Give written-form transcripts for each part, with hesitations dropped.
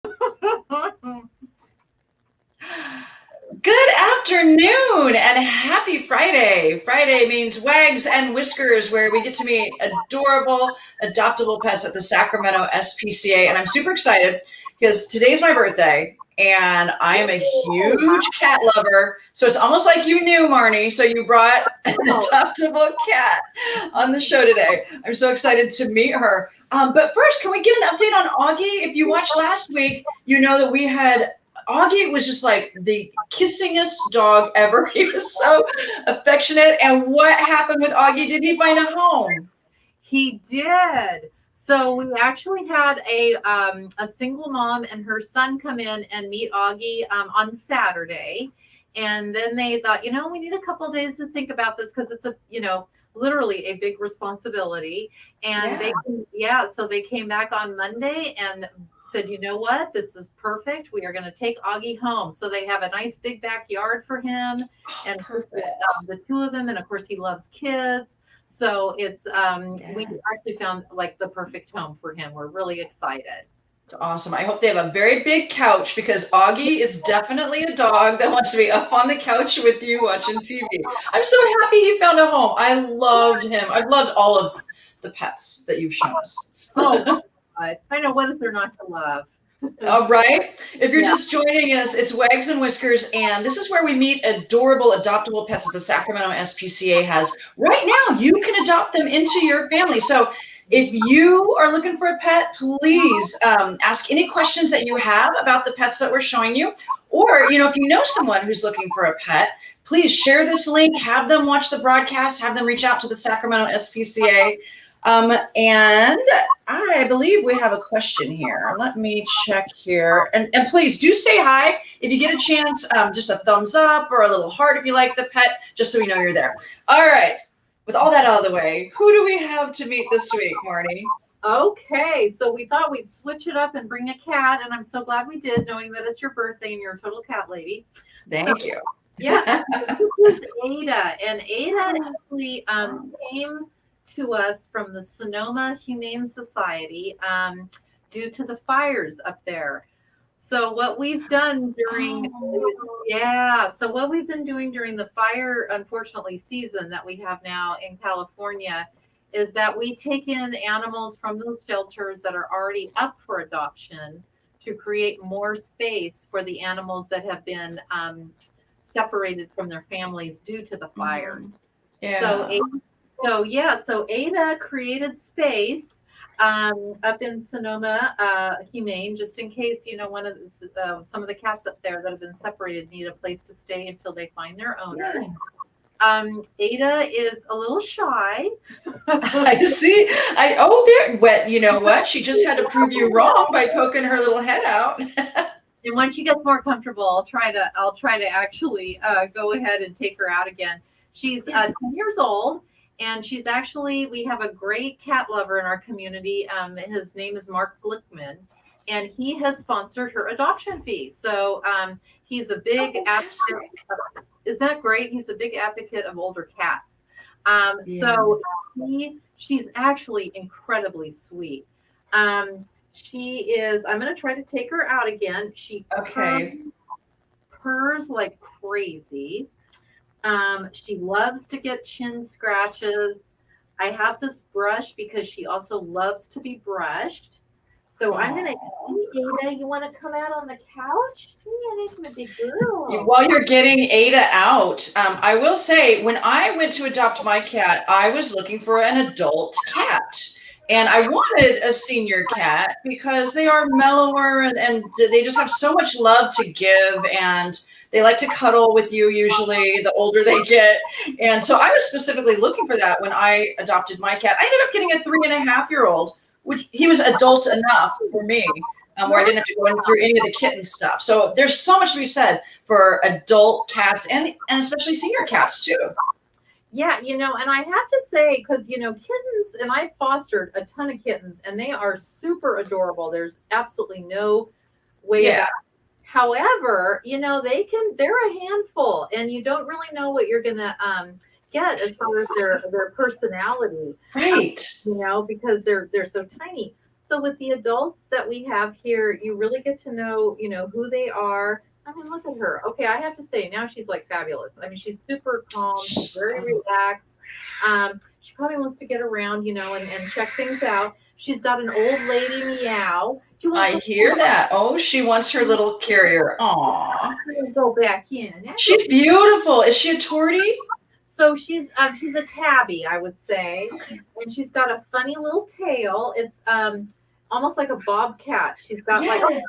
Good afternoon and happy Friday. Friday means Wags and Whiskers, where we get to meet adorable, adoptable pets at the Sacramento SPCA. And I'm super excited because today's my birthday and I am a huge cat lover. So it's almost like you knew, Marnie. So you brought an adoptable cat on the show today. I'm so excited to meet her. But first, can we get an update on Augie? If you watched last week, you know that we had Augie was just like the kissingest dog ever. He was so affectionate. And what happened with Augie? Did he find a home? He did. So we actually had a single mom and her son come in and meet Augie on Saturday. And then they thought, we need a couple of days to think about this because it's literally a big responsibility. And so they came back on Monday and said, you know what, this is perfect. We are going to take Augie home. So they have a nice big backyard for him and the two of them. And of course, he loves kids. So it's we actually found like the perfect home for him. We're really excited. It's awesome. I hope they have a very big couch because Augie is definitely a dog that wants to be up on the couch with you watching TV. I'm so happy he found a home. I loved him. I've loved all of the pets that you've shown us. Oh, I know, what is there not to love? All right. If you're just joining us, it's Wags and Whiskers, and this is where we meet adorable adoptable pets that the Sacramento SPCA has. Right now, you can adopt them into your family. So if you are looking for a pet, please ask any questions that you have about the pets that we're showing you. Or, if you know someone who's looking for a pet, please share this link, have them watch the broadcast, have them reach out to the Sacramento SPCA. And I believe we have a question here. Let me check here. And please do say hi. If you get a chance, just a thumbs up or a little heart if you like the pet, just so we know you're there. All right. With all that out of the way, who do we have to meet this week, Marnie? Okay, so we thought we'd switch it up and bring a cat, and I'm so glad we did, knowing that it's your birthday and you're a total cat lady. Thank you. Yeah, this is Ada, and Ada actually came to us from the Sonoma Humane Society due to the fires up there. So what we've done during what we've been doing during the fire, unfortunately, season that we have now in California is that we take in animals from those shelters that are already up for adoption to create more space for the animals that have been separated from their families due to the fires. So Ada created space up in Sonoma Humane, just in case, some of the cats up there that have been separated need a place to stay until they find their owners. Ada is a little shy. I see. You know what? She just had to prove you wrong by poking her little head out. And when she gets more comfortable, I'll try to actually go ahead and take her out again. She's 10 years old. And we have a great cat lover in our community. His name is Mark Glickman, and he has sponsored her adoption fee. So he's a big advocate. Is that great? He's a big advocate of older cats. So she's actually incredibly sweet. She is, I'm going to try to take her out again. She purrs like crazy. She loves to get chin scratches. I have this brush because she also loves to be brushed. So I'm going to, Ada, you want to come out on the couch? Yeah, that's a big girl. While you're getting Ada out, I will say, when I went to adopt my cat, I was looking for an adult cat. And I wanted a senior cat because they are mellower and they just have so much love to give, and they like to cuddle with you usually the older they get. And so I was specifically looking for that when I adopted my cat. I ended up getting a 3.5-year-old, which he was adult enough for me, where I didn't have to go through any of the kitten stuff. So there's so much to be said for adult cats and especially senior cats too. Yeah, and I have to say, because, kittens, and I fostered a ton of kittens, and they are super adorable. There's absolutely no way about it. However, they're a handful, and you don't really know what you're going to get as far as their personality. Right. Because they're so tiny. So with the adults that we have here, you really get to know, who they are. I mean, look at her. Okay, I have to say, now she's like fabulous. I mean, she's super calm. She's very relaxed. She probably wants to get around, and check things out. She's got an old lady meow. I hear that. Oh, she wants her little carrier. Aw. Go back in. She's beautiful. Is she a tortie? So she's a tabby, I would say, and she's got a funny little tail. It's almost like a bobcat. She's got like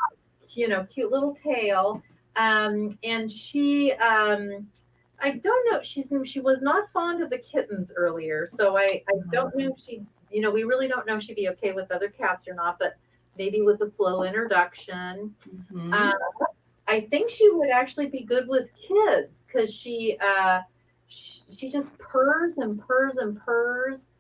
cute little tail, and she I don't know. She was not fond of the kittens earlier, so I don't know if she we really don't know if she'd be okay with other cats or not, but maybe with a slow introduction. Mm-hmm. I think she would actually be good with kids because she just purrs and purrs and purrs.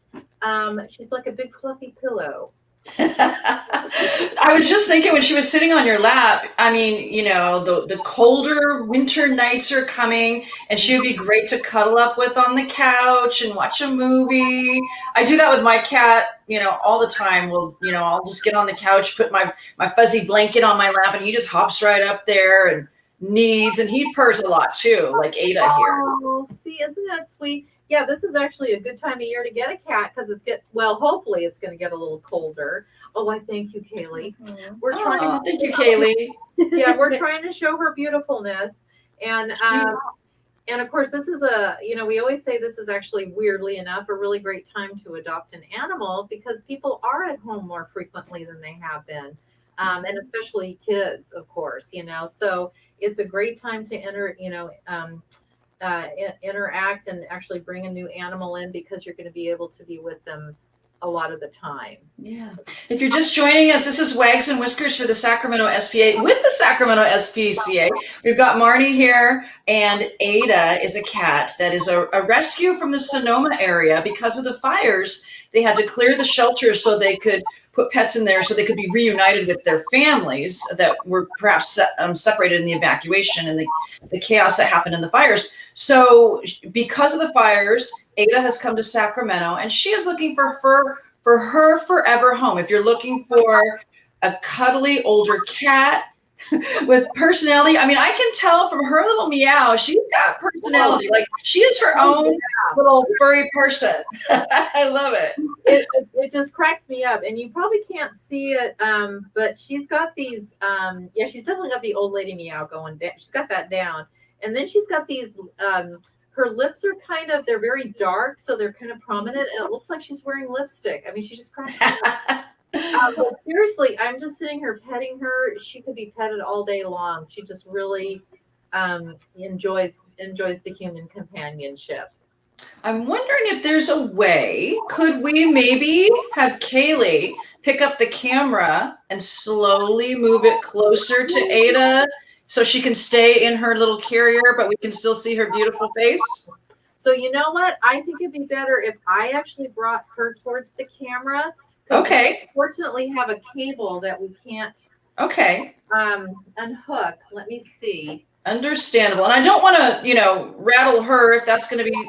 She's like a big fluffy pillow. I was just thinking when she was sitting on your lap, I mean, the colder winter nights are coming and she would be great to cuddle up with on the couch and watch a movie. I do that with my cat, all the time. Well, I'll just get on the couch, put my fuzzy blanket on my lap, and he just hops right up there and and he purrs a lot too, like Ada here. Oh, see, isn't that sweet? Yeah, this is actually a good time of year to get a cat because hopefully it's going to get a little colder. Oh, I thank you, Kaylee. Mm-hmm. Thank you, Kaylee. Yeah, we're trying to show her beautifulness. And of course, this is we always say this is actually, weirdly enough, a really great time to adopt an animal because people are at home more frequently than they have been. And especially kids, of course, so it's a great time to interact and actually bring a new animal in because you're going to be able to be with them a lot of the time. Yeah. If you're just joining us, this is Wags and Whiskers for the Sacramento SPA with the Sacramento SPCA. We've got Marnie here, and Ada is a cat that is a rescue from the Sonoma area. Because of the fires, they had to clear the shelters so they could put pets in there so they could be reunited with their families that were perhaps separated in the evacuation and the chaos that happened in the fires. So because of the fires, Ada has come to Sacramento, and she is looking for her forever home. If you're looking for a cuddly older cat with personality, I mean, I can tell from her little meow, she's got personality. Like she is her own little furry person. I love it. It just cracks me up, and you probably can't see it, but she's got these. She's definitely got the old lady meow going down. She's got that down, and then she's got these. Her lips are they're very dark, so they're kind of prominent, and it looks like she's wearing lipstick. I mean, she just cracks me up. But seriously, I'm just sitting here petting her. She could be petted all day long. She just really enjoys the human companionship. I'm wondering if there's a way, could we maybe have Kaylee pick up the camera and slowly move it closer to Ada so she can stay in her little carrier, but we can still see her beautiful face? So you know what? I think it'd be better if I actually brought her towards the camera. Okay. We fortunately have a cable that we can't unhook. Let me see. Understandable. And I don't want to, rattle her if that's going to be,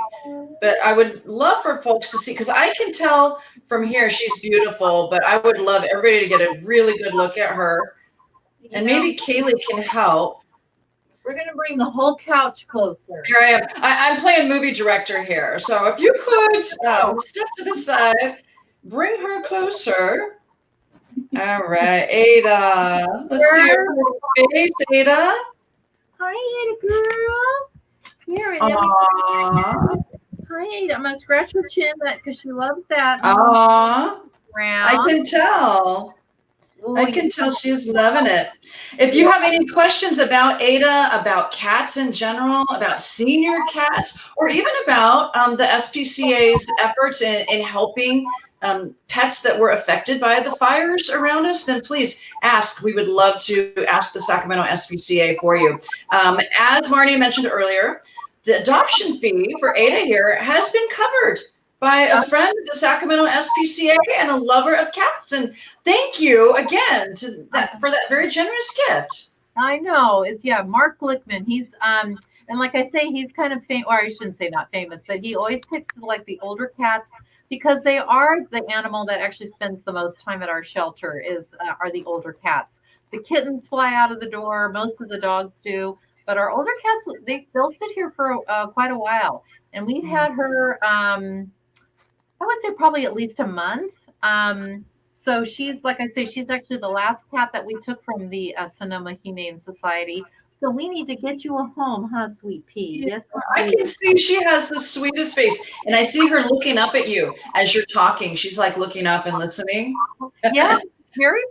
but I would love for folks to see, because I can tell from here she's beautiful, but I would love everybody to get a really good look at her. And maybe Kaylee can help. We're going to bring the whole couch closer. Here I am. I'm playing movie director here. So if you could step to the side, bring her closer. All right, Ada. Let's see your face, Ada. Hi, Ada girl. Here, Aww. Hi, Ada. I'm going to scratch her chin because she loves that. Aww. Round. I can tell. I can tell she's loving it. If you have any questions about Ada, about cats in general, about senior cats, or even about the SPCA's efforts in helping pets that were affected by the fires around us, then please ask. We would love to ask the Sacramento SPCA for you. As Marnie mentioned earlier, the adoption fee for Ada here has been covered by a friend of the Sacramento SPCA and a lover of cats. And thank you again for that very generous gift. I know. It's Mark Glickman. He's and like I say, he's kind of famous, or I shouldn't say not famous, but he always picks like the older cats because they are the animal that actually spends the most time at our shelter are the older cats. The kittens fly out of the door. Most of the dogs do, but our older cats, they'll sit here for quite a while. And we've had her, I would say probably at least a month. So she's, like I say, she's actually the last cat that we took from the Sonoma Humane Society. So we need to get you a home, huh, Sweet Pea? Yeah, Yes, I can see she has the sweetest face, and I see her looking up at you as you're talking. She's like looking up and listening. yeah, very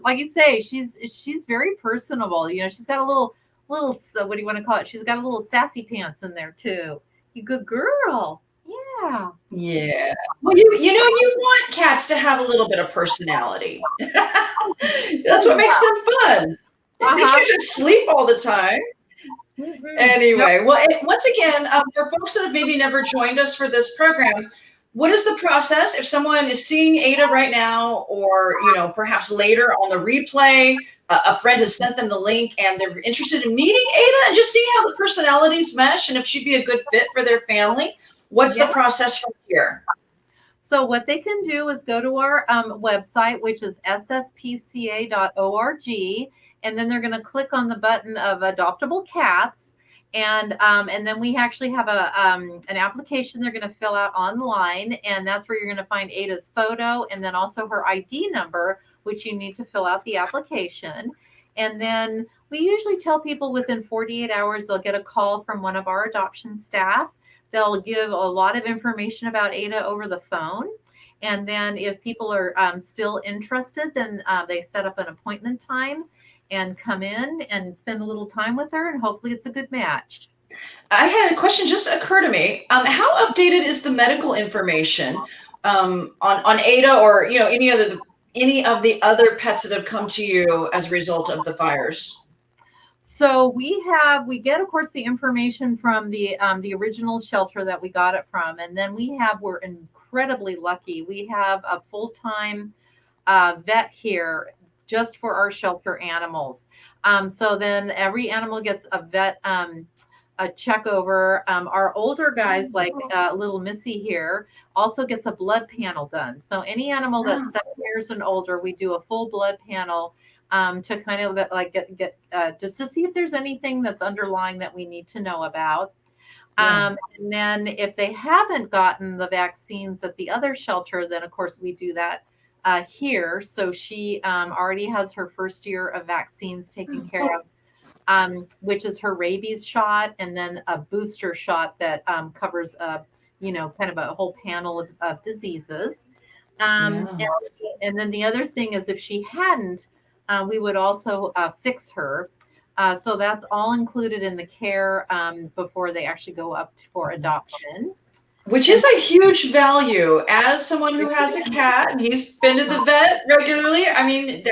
like you say, she's very personable. You know, she's got a little what do you want to call it? She's got a little sassy pants in there too. You good girl. Yeah. Yeah. Well, you want cats to have a little bit of personality. That's what makes them fun. They can't just sleep all the time. Anyway, well, once again, for folks that have maybe never joined us for this program, what is the process if someone is seeing Ada right now, or perhaps later on the replay, a friend has sent them the link and they're interested in meeting Ada and just seeing how the personalities mesh and if she'd be a good fit for their family? What's the process from here? So what they can do is go to our website, which is sspca.org, and then they're going to click on the button of adoptable cats. And then we actually have an application they're going to fill out online, and that's where you're going to find Ada's photo and then also her ID number, which you need to fill out the application. And then we usually tell people within 48 hours they'll get a call from one of our adoption staff. They'll give a lot of information about Ada over the phone. And then if people are still interested, then they set up an appointment time and come in and spend a little time with her, and hopefully it's a good match. I had a question just occur to me. How updated is the medical information on Ada, or any of the other pets that have come to you as a result of the fires? So we get, of course, the information from the original shelter that we got it from, and then we're incredibly lucky. We have a full-time vet here just for our shelter animals. So then every animal gets a vet a check over. Our older guys, like little Missy here, also gets a blood panel done. So any animal that's 7 years and older, we do a full blood panel to kind of like get just to see if there's anything that's underlying that we need to know about. And then if they haven't gotten the vaccines at the other shelter, then of course we do that here. So she already has her first year of vaccines taken care of, which is her rabies shot, and then a booster shot that covers kind of a whole panel of diseases. And then the other thing is, if she hadn't, we would also fix her. So that's all included in the care before they actually go up for adoption. Which is a huge value. As someone who has a cat and he's been to the vet regularly, I mean, it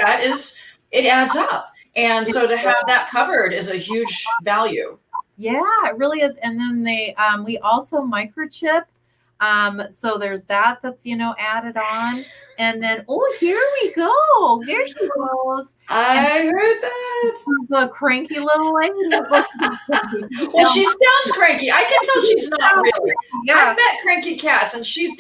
adds up. And so to have that covered is a huge value. Yeah, it really is. And then we also microchip. So there's that's added on. And then, here we go. Here she goes. I heard that. The cranky little lady. Well, she sounds cranky. I can tell she's not really. Yeah. I've met cranky cats, and she's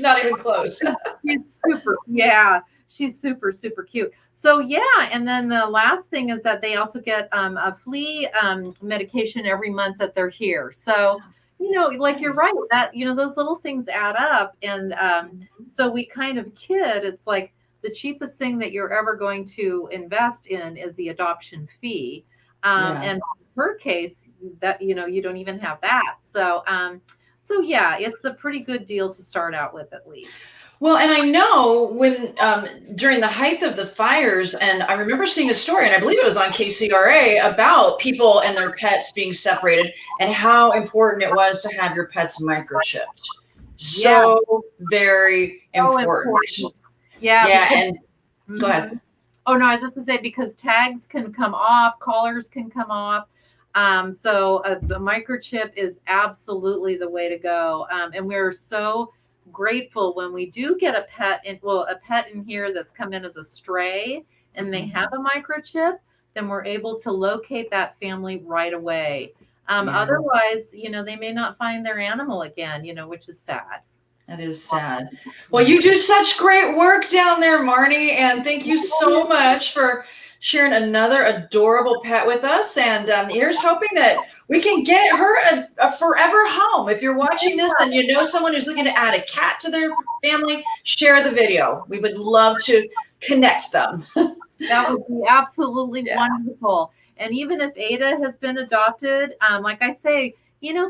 not even close. She's super. Yeah, she's super, super cute. So and then the last thing is that they also get a flea medication every month that they're here. So like you're right, that those little things add up, and so we kind of kid. It's like the cheapest thing that you're ever going to invest in is the adoption fee, and in her case, that you don't even have that. So it's a pretty good deal to start out with, at least. Well, and I know when during the height of the fires, and I remember seeing a story, and I believe it was on KCRA, about people and their pets being separated and how important it was to have your pets microchipped. So very important. Yeah. And go ahead. Oh no, I was just gonna say, because tags can come off, collars can come off. So the microchip is absolutely the way to go. And we're so grateful when we do get a pet in here that's come in as a stray and they have a microchip, then we're able to locate that family right away. Otherwise, they may not find their animal again, which is sad. That is sad. Well, you do such great work down there, Marnie, and thank you so much for sharing another adorable pet with us. And here's hoping that we can get her a forever home. If you're watching this and you know someone who's looking to add a cat to their family, share the video. We would love to connect them. That would be absolutely wonderful. And even if Ada has been adopted, like I say,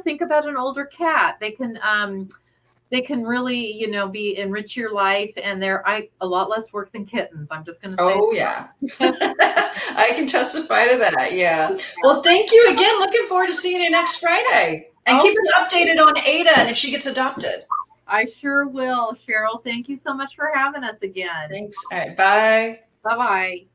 think about an older cat. They can really, enrich your life, and they're a lot less work than kittens. I'm just going to say. Oh, yeah. I can testify to that. Yeah. Well, thank you again. Looking forward to seeing you next Friday. And keep us updated on Ada and if she gets adopted. I sure will, Cheryl. Thank you so much for having us again. Thanks. All right. Bye. Bye-bye.